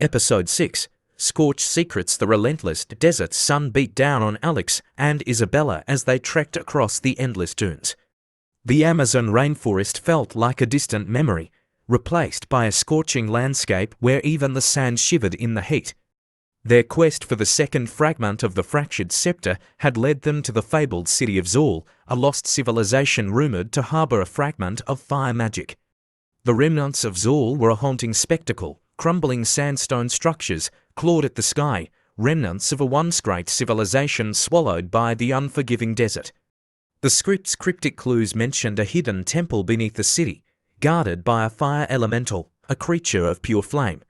Episode 6. Scorched Secrets. The relentless desert sun beat down on Alex and Isabella as they trekked across the endless dunes. The Amazon rainforest felt like a distant memory, replaced by a scorching landscape where even the sand shivered in the heat. Their quest for the second fragment of the Fractured Scepter had led them to the fabled city of Zool, a lost civilization rumored to harbor a fragment of fire magic. The remnants of Zool were a haunting spectacle, crumbling sandstone structures clawed at the sky, remnants of a once great civilization swallowed by the unforgiving desert. The script's cryptic clues mentioned a hidden temple beneath the city, guarded by a fire elemental, a creature of pure flame.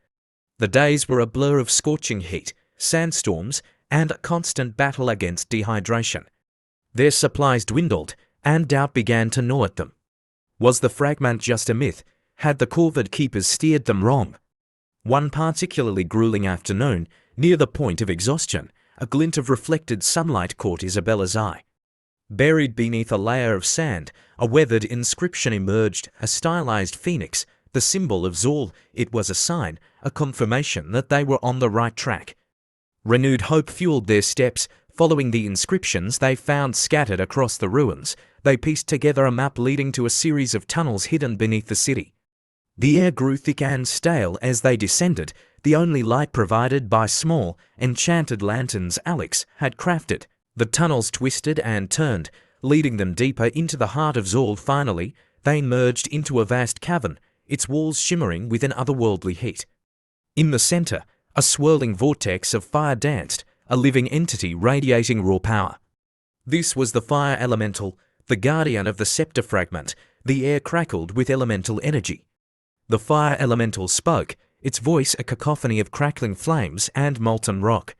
The days were a blur of scorching heat, sandstorms, and a constant battle against dehydration. Their supplies dwindled, and doubt began to gnaw at them. Was the fragment just a myth? Had the Corvid Keepers steered them wrong? One particularly grueling afternoon, near the point of exhaustion, a glint of reflected sunlight caught Isabella's eye. Buried beneath a layer of sand, a weathered inscription emerged, a stylized phoenix, the symbol of Zool. It was a sign, a confirmation that they were on the right track. Renewed hope fueled their steps. Following the inscriptions they found scattered across the ruins, they pieced together a map leading to a series of tunnels hidden beneath the city. The air grew thick and stale as they descended, the only light provided by small, enchanted lanterns Alex had crafted. The tunnels twisted and turned, leading them deeper into the heart of Zool. Finally, they emerged into a vast cavern, its walls shimmering with an otherworldly heat. In the center, a swirling vortex of fire danced, a living entity radiating raw power. This was the fire elemental, the guardian of the scepter fragment. The air crackled with elemental energy. The fire elemental spoke, its voice a cacophony of crackling flames and molten rock.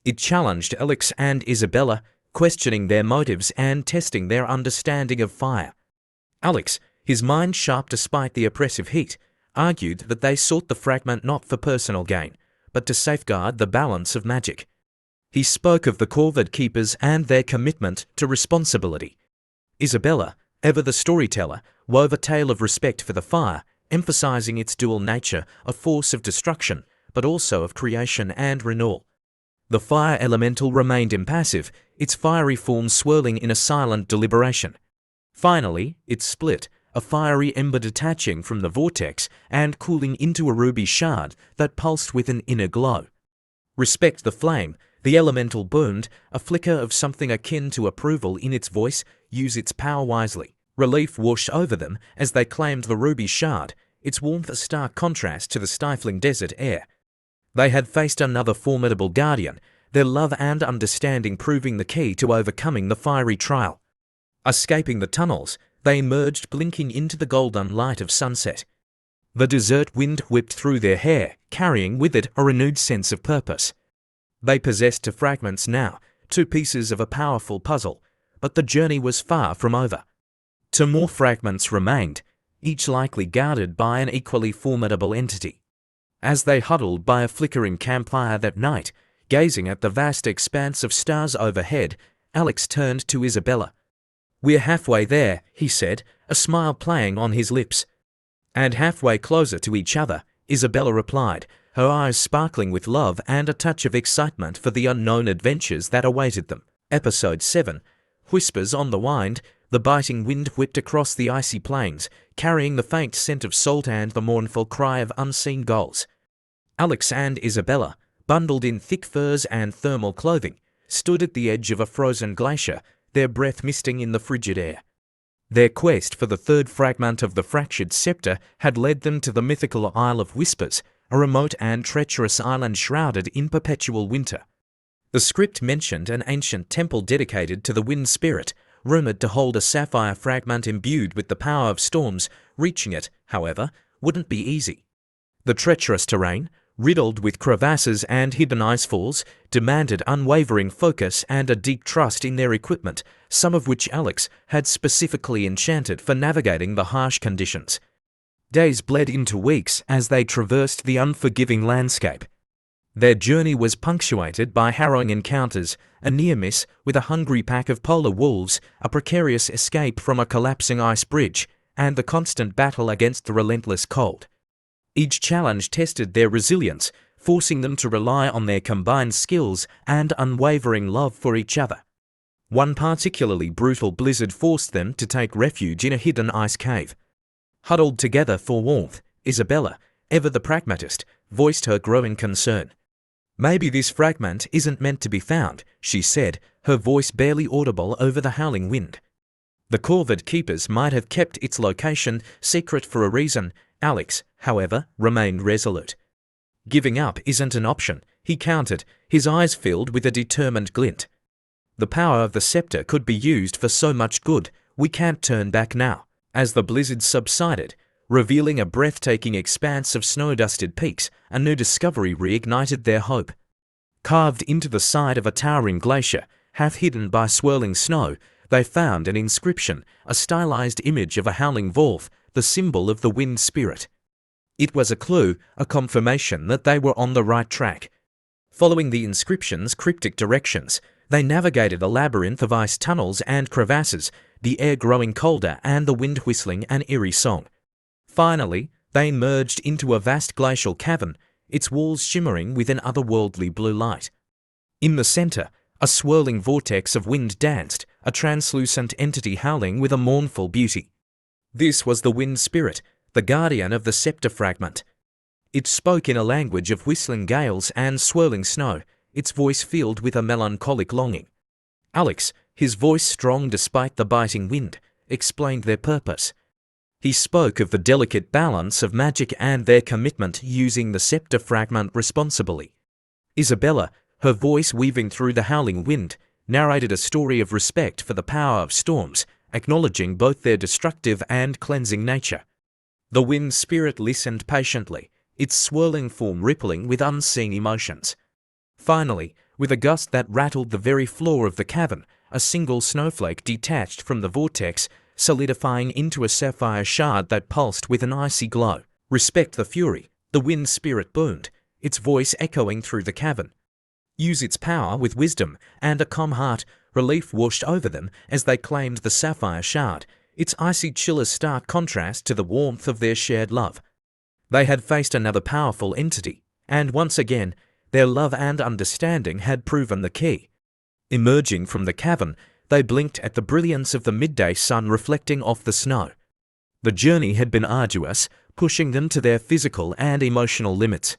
It challenged Alex and Isabella, questioning their motives and testing their understanding of fire. Alex, his mind sharp despite the oppressive heat, argued that they sought the fragment not for personal gain, but to safeguard the balance of magic. He spoke of the Corvid Keepers and their commitment to responsibility. Isabella, ever the storyteller, wove a tale of respect for the fire, emphasizing its dual nature, a force of destruction, but also of creation and renewal. The fire elemental remained impassive, its fiery form swirling in a silent deliberation. Finally, it split, a fiery ember detaching from the vortex and cooling into a ruby shard that pulsed with an inner glow. Respect the flame, the elemental boomed, a flicker of something akin to approval in its voice. Use its power wisely. Relief washed over them as they claimed the ruby shard, its warmth a stark contrast to the stifling desert air. They had faced another formidable guardian, their love and understanding proving the key to overcoming the fiery trial. Escaping the tunnels, they emerged blinking into the golden light of sunset. The desert wind whipped through their hair, carrying with it a renewed sense of purpose. They possessed two fragments now, two pieces of a powerful puzzle, but the journey was far from over. Two more fragments remained, each likely guarded by an equally formidable entity. As they huddled by a flickering campfire that night, gazing at the vast expanse of stars overhead, Alex turned to Isabella. "We're halfway there," he said, a smile playing on his lips. "And halfway closer to each other," Isabella replied, her eyes sparkling with love and a touch of excitement for the unknown adventures that awaited them. Episode 7. Whispers on the Wind. The biting wind whipped across the icy plains, carrying the faint scent of salt and the mournful cry of unseen gulls. Alex and Isabella, bundled in thick furs and thermal clothing, stood at the edge of a frozen glacier, their breath misting in the frigid air. Their quest for the third fragment of the Fractured Scepter had led them to the mythical Isle of Whispers, a remote and treacherous island shrouded in perpetual winter. The script mentioned an ancient temple dedicated to the wind spirit, rumored to hold a sapphire fragment imbued with the power of storms. Reaching it, however, wouldn't be easy. The treacherous terrain, riddled with crevasses and hidden icefalls, demanded unwavering focus and a deep trust in their equipment, some of which Alex had specifically enchanted for navigating the harsh conditions. Days bled into weeks as they traversed the unforgiving landscape. Their journey was punctuated by harrowing encounters, a near miss with a hungry pack of polar wolves, a precarious escape from a collapsing ice bridge, and the constant battle against the relentless cold. Each challenge tested their resilience, forcing them to rely on their combined skills and unwavering love for each other. One particularly brutal blizzard forced them to take refuge in a hidden ice cave. Huddled together for warmth, Isabella, ever the pragmatist, voiced her growing concern. "Maybe this fragment isn't meant to be found," she said, her voice barely audible over the howling wind. The Corvid Keepers might have kept its location secret for a reason. Alex, however, remained resolute. "Giving up isn't an option," he countered, his eyes filled with a determined glint. "The power of the scepter could be used for so much good, we can't turn back now." As the blizzard subsided, revealing a breathtaking expanse of snow-dusted peaks, a new discovery reignited their hope. Carved into the side of a towering glacier, half hidden by swirling snow, they found an inscription, a stylized image of a howling wolf, the symbol of the wind spirit. It was a clue, a confirmation that they were on the right track. Following the inscription's cryptic directions, they navigated a labyrinth of ice tunnels and crevasses, the air growing colder and the wind whistling an eerie song. Finally, they emerged into a vast glacial cavern, its walls shimmering with an otherworldly blue light. In the center, a swirling vortex of wind danced, a translucent entity howling with a mournful beauty. This was the wind spirit, the guardian of the scepter fragment. It spoke in a language of whistling gales and swirling snow, its voice filled with a melancholic longing. Alex, his voice strong despite the biting wind, explained their purpose. He spoke of the delicate balance of magic and their commitment to using the scepter fragment responsibly. Isabella, her voice weaving through the howling wind, narrated a story of respect for the power of storms, acknowledging both their destructive and cleansing nature. The wind spirit listened patiently, its swirling form rippling with unseen emotions. Finally, with a gust that rattled the very floor of the cavern, a single snowflake detached from the vortex, solidifying into a sapphire shard that pulsed with an icy glow. "Respect the fury," the wind spirit boomed, its voice echoing through the cavern. "Use its power with wisdom," and a calm heart, relief washed over them as they claimed the sapphire shard, its icy chill a stark contrast to the warmth of their shared love. They had faced another powerful entity, and once again, their love and understanding had proven the key. Emerging from the cavern, they blinked at the brilliance of the midday sun reflecting off the snow. The journey had been arduous, pushing them to their physical and emotional limits.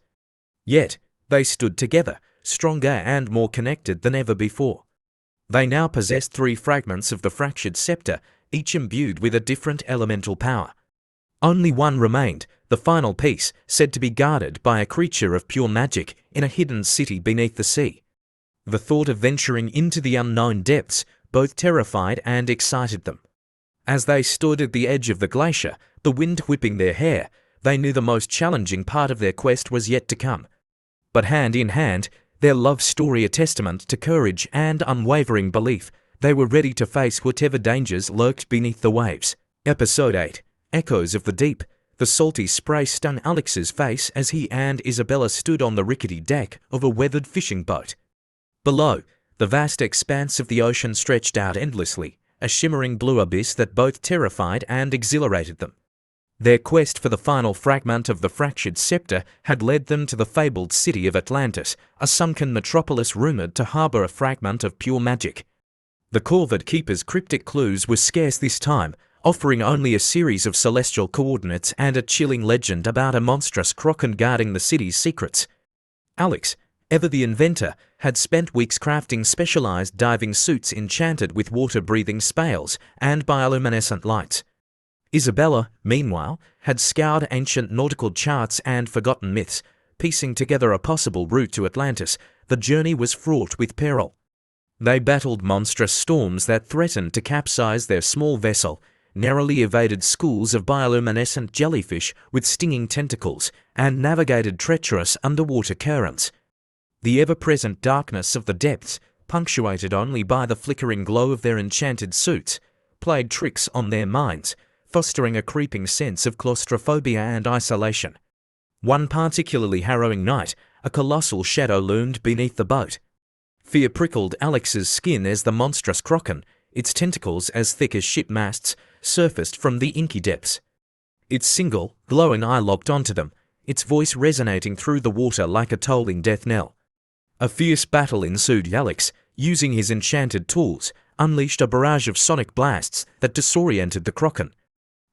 Yet, they stood together, stronger and more connected than ever before. They now possessed 3 fragments of the Fractured Scepter, each imbued with a different elemental power. Only one remained, the final piece, said to be guarded by a creature of pure magic in a hidden city beneath the sea. The thought of venturing into the unknown depths both terrified and excited them. As they stood at the edge of the glacier, the wind whipping their hair, they knew the most challenging part of their quest was yet to come. But hand in hand, their love story a testament to courage and unwavering belief, they were ready to face whatever dangers lurked beneath the waves. Episode 8. Echoes of the Deep. The salty spray stung Alex's face as he and Isabella stood on the rickety deck of a weathered fishing boat. Below, the vast expanse of the ocean stretched out endlessly, a shimmering blue abyss that both terrified and exhilarated them. Their quest for the final fragment of the Fractured Scepter had led them to the fabled city of Atlantis, a sunken metropolis rumored to harbor a fragment of pure magic. The Corvid Keepers' cryptic clues were scarce this time, offering only a series of celestial coordinates and a chilling legend about a monstrous kraken guarding the city's secrets. Alex, ever the inventor, had spent weeks crafting specialized diving suits enchanted with water-breathing spales and bioluminescent lights. Isabella, meanwhile, had scoured ancient nautical charts and forgotten myths, piecing together a possible route to Atlantis. The journey was fraught with peril. They battled monstrous storms that threatened to capsize their small vessel, narrowly evaded schools of bioluminescent jellyfish with stinging tentacles, and navigated treacherous underwater currents. The ever-present darkness of the depths, punctuated only by the flickering glow of their enchanted suits, played tricks on their minds, fostering a creeping sense of claustrophobia and isolation. One particularly harrowing night, a colossal shadow loomed beneath the boat. Fear prickled Alex's skin as the monstrous kraken, its tentacles as thick as ship masts, surfaced from the inky depths. Its single, glowing eye locked onto them, its voice resonating through the water like a tolling death knell. A fierce battle ensued. Alex, using his enchanted tools, unleashed a barrage of sonic blasts that disoriented the Kraken.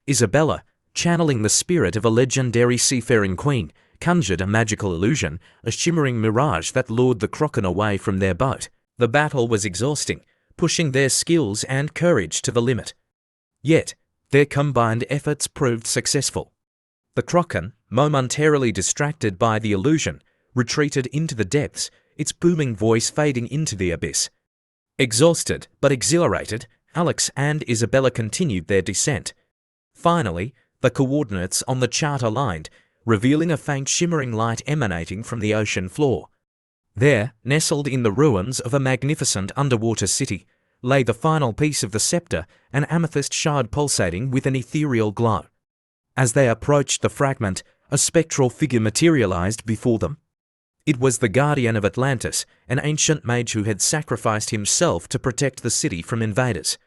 Isabella, channeling the spirit of a legendary seafaring queen, conjured a magical illusion, a shimmering mirage that lured the Kraken away from their boat. The battle was exhausting, pushing their skills and courage to the limit. Yet, their combined efforts proved successful. The Kraken, momentarily distracted by the illusion, retreated into the depths, its booming voice fading into the abyss. Exhausted but exhilarated, Alex and Isabella continued their descent. Finally, the coordinates on the chart aligned, revealing a faint shimmering light emanating from the ocean floor. There, nestled in the ruins of a magnificent underwater city, lay the final piece of the scepter, an amethyst shard pulsating with an ethereal glow. As they approached the fragment, a spectral figure materialized before them. It was the guardian of Atlantis, an ancient mage who had sacrificed himself to protect the city from invaders.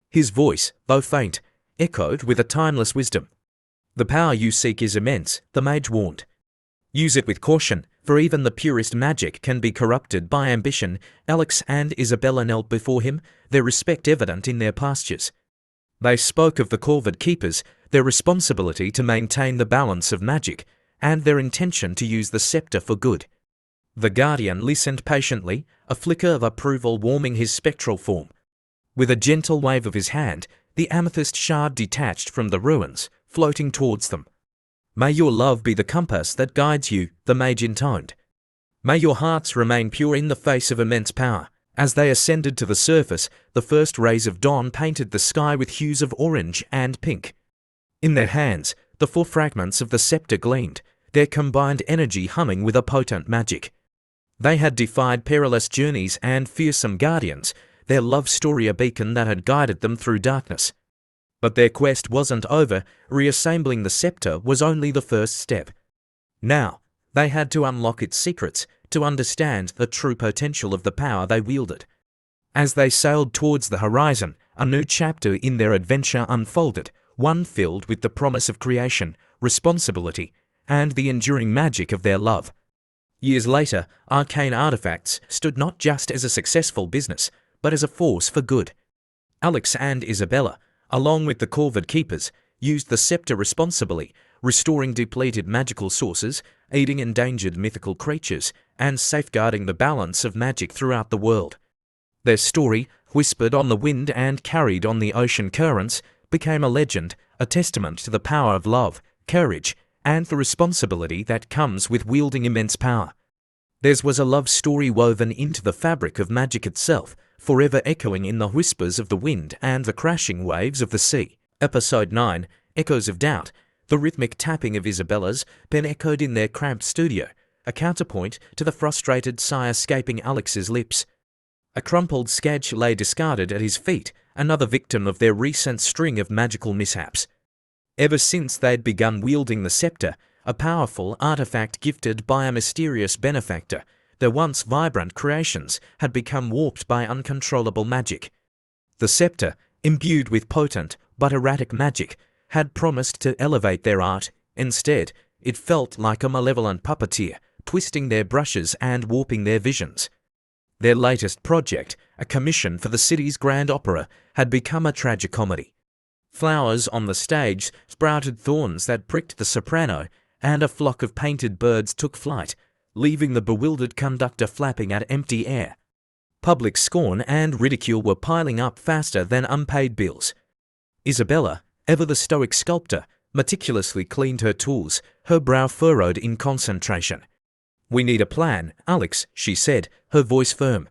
His voice, though faint, echoed with a timeless wisdom. "The power you seek is immense," the mage warned. "Use it with caution, for even the purest magic can be corrupted by ambition." Alex and Isabella knelt before him, their respect evident in their postures. They spoke of the Corvid Keepers, their responsibility to maintain the balance of magic, and their intention to use the scepter for good. The guardian listened patiently, a flicker of approval warming his spectral form. With a gentle wave of his hand, the amethyst shard detached from the ruins, floating towards them. "May your love be the compass that guides you," the mage intoned. "May your hearts remain pure in the face of immense power." As they ascended to the surface, the first rays of dawn painted the sky with hues of orange and pink. In their hands, the 4 fragments of the scepter gleamed, their combined energy humming with a potent magic. They had defied perilous journeys and fearsome guardians, their love story a beacon that had guided them through darkness. But their quest wasn't over. Reassembling the scepter was only the first step. Now, they had to unlock its secrets, to understand the true potential of the power they wielded. As they sailed towards the horizon, a new chapter in their adventure unfolded, one filled with the promise of creation, responsibility, and the enduring magic of their love. Years later, Arcane Artifacts stood not just as a successful business, but as a force for good. Alex and Isabella, along with the Corvid Keepers, used the scepter responsibly, restoring depleted magical sources, aiding endangered mythical creatures, and safeguarding the balance of magic throughout the world. Their story, whispered on the wind and carried on the ocean currents, became a legend, a testament to the power of love, courage, and the responsibility that comes with wielding immense power. Theirs was a love story woven into the fabric of magic itself, forever echoing in the whispers of the wind and the crashing waves of the sea. Episode 9, Echoes of Doubt. The rhythmic tapping of Isabella's pen echoed in their cramped studio, a counterpoint to the frustrated sigh escaping Alex's lips. A crumpled sketch lay discarded at his feet, another victim of their recent string of magical mishaps. Ever since they'd begun wielding the scepter, a powerful artifact gifted by a mysterious benefactor, their once vibrant creations had become warped by uncontrollable magic. The scepter, imbued with potent but erratic magic, had promised to elevate their art. Instead, it felt like a malevolent puppeteer, twisting their brushes and warping their visions. Their latest project, a commission for the city's grand opera, had become a tragicomedy. Flowers on the stage sprouted thorns that pricked the soprano, and a flock of painted birds took flight, leaving the bewildered conductor flapping at empty air. Public scorn and ridicule were piling up faster than unpaid bills. Isabella, ever the stoic sculptor, meticulously cleaned her tools, her brow furrowed in concentration. "We need a plan, Alex," she said, her voice firm.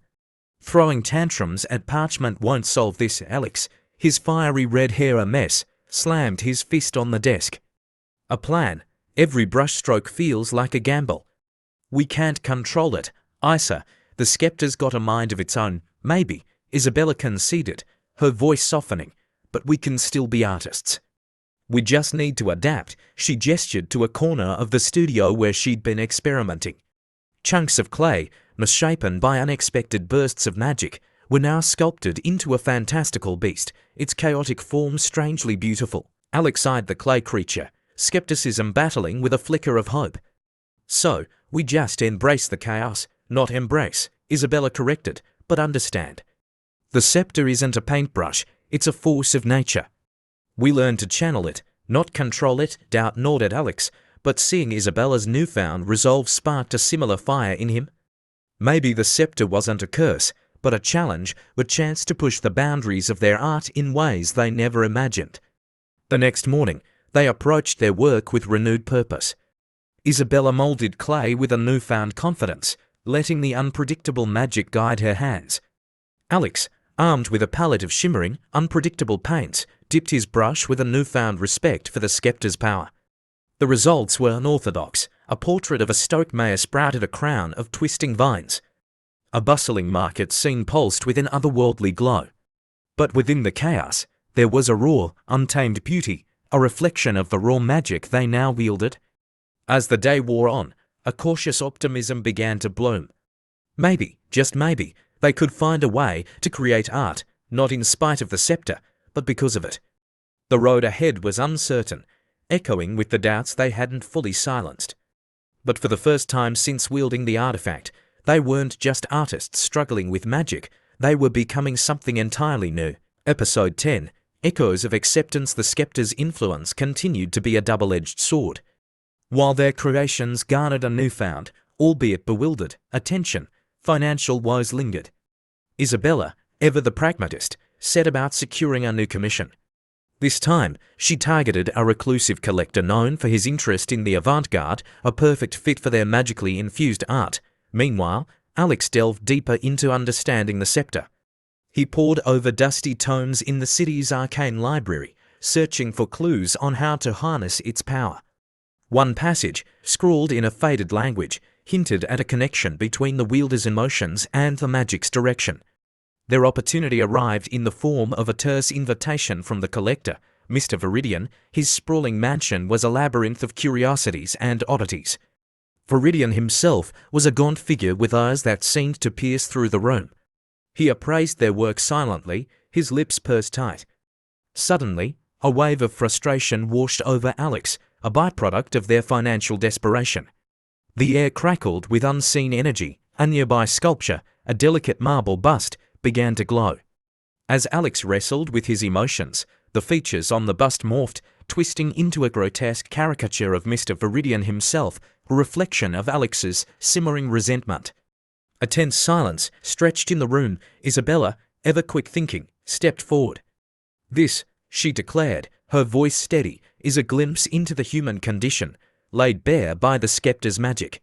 "Throwing tantrums at parchment won't solve this." Alex, his fiery red hair a mess, slammed his fist on the desk. "A plan? Every brushstroke feels like a gamble. We can't control it, Isa. The scepter's got a mind of its own." "Maybe," Isabella conceded, her voice softening, "but we can still be artists. We just need to adapt." She gestured to a corner of the studio where she'd been experimenting. Chunks of clay, misshapen by unexpected bursts of magic, were now sculpted into a fantastical beast, its chaotic form strangely beautiful. Alex eyed the clay creature, skepticism battling with a flicker of hope. So, we just embrace the chaos, not embrace, Isabella corrected, but understand. The scepter isn't a paintbrush, it's a force of nature. We learn to channel it, not control it, doubt gnawed at Alex, but seeing Isabella's newfound resolve sparked a similar fire in him. Maybe the scepter wasn't a curse, but a challenge, a chance to push the boundaries of their art in ways they never imagined. The next morning, they approached their work with renewed purpose. Isabella molded clay with a newfound confidence, letting the unpredictable magic guide her hands. Alex, armed with a palette of shimmering, unpredictable paints, dipped his brush with a newfound respect for the scepter's power. The results were unorthodox. A portrait of a stoic mayor sprouted a crown of twisting vines. A bustling market scene pulsed with an otherworldly glow. But within the chaos, there was a raw, untamed beauty, a reflection of the raw magic they now wielded. As the day wore on, a cautious optimism began to bloom. Maybe, just maybe, they could find a way to create art, not in spite of the scepter, but because of it. The road ahead was uncertain, echoing with the doubts they hadn't fully silenced. But for the first time since wielding the artifact, they weren't just artists struggling with magic, they were becoming something entirely new. Episode 10, Echoes of Acceptance. The scepter's influence continued to be a double-edged sword. While their creations garnered a newfound, albeit bewildered, attention, financial woes lingered. Isabella, ever the pragmatist, set about securing a new commission. This time, she targeted a reclusive collector known for his interest in the avant-garde, a perfect fit for their magically infused art. Meanwhile, Alex delved deeper into understanding the scepter. He pored over dusty tomes in the city's arcane library, searching for clues on how to harness its power. One passage, scrawled in a faded language, hinted at a connection between the wielder's emotions and the magic's direction. Their opportunity arrived in the form of a terse invitation from the collector, Mr. Viridian. His sprawling mansion was a labyrinth of curiosities and oddities. Viridian himself was a gaunt figure with eyes that seemed to pierce through the room. He appraised their work silently, his lips pursed tight. Suddenly, a wave of frustration washed over Alex, a byproduct of their financial desperation. The air crackled with unseen energy. A nearby sculpture, a delicate marble bust, began to glow. As Alex wrestled with his emotions, the features on the bust morphed, twisting into a grotesque caricature of Mr. Viridian himself, a reflection of Alex's simmering resentment. A tense silence stretched in the room. Isabella, ever quick-thinking, stepped forward. "This," she declared, her voice steady, "is a glimpse into the human condition, laid bare by the scepter's magic.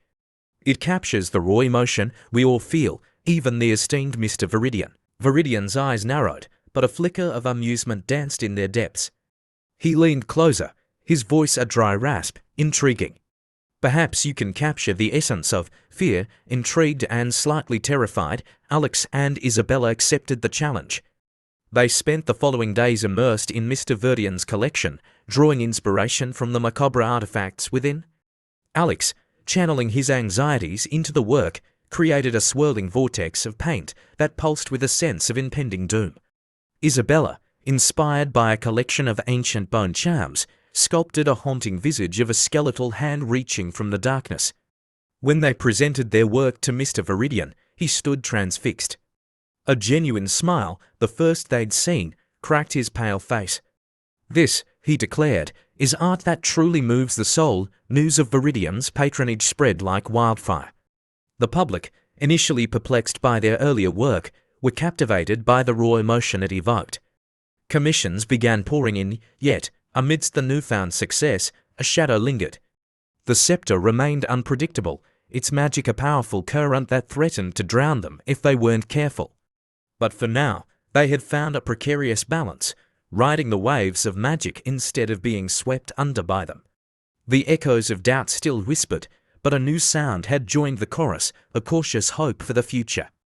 It captures the raw emotion we all feel, even the esteemed Mr. Viridian." Viridian's eyes narrowed, but a flicker of amusement danced in their depths. He leaned closer, his voice a dry rasp, intriguing. "Perhaps you can capture the essence of fear." Intrigued and slightly terrified, Alex and Isabella accepted the challenge. They spent the following days immersed in Mr. Viridian's collection, drawing inspiration from the macabre artifacts within. Alex, channeling his anxieties into the work, created a swirling vortex of paint that pulsed with a sense of impending doom. Isabella, inspired by a collection of ancient bone charms, sculpted a haunting visage of a skeletal hand reaching from the darkness. When they presented their work to Mr. Viridian, he stood transfixed. A genuine smile, the first they'd seen, cracked his pale face. "This," he declared, "is art that truly moves the soul." News of Viridian's patronage spread like wildfire. The public, initially perplexed by their earlier work, were captivated by the raw emotion it evoked. Commissions began pouring in, yet, amidst the newfound success, a shadow lingered. The scepter remained unpredictable, its magic a powerful current that threatened to drown them if they weren't careful. But for now, they had found a precarious balance, riding the waves of magic instead of being swept under by them. The echoes of doubt still whispered, but a new sound had joined the chorus, a cautious hope for the future.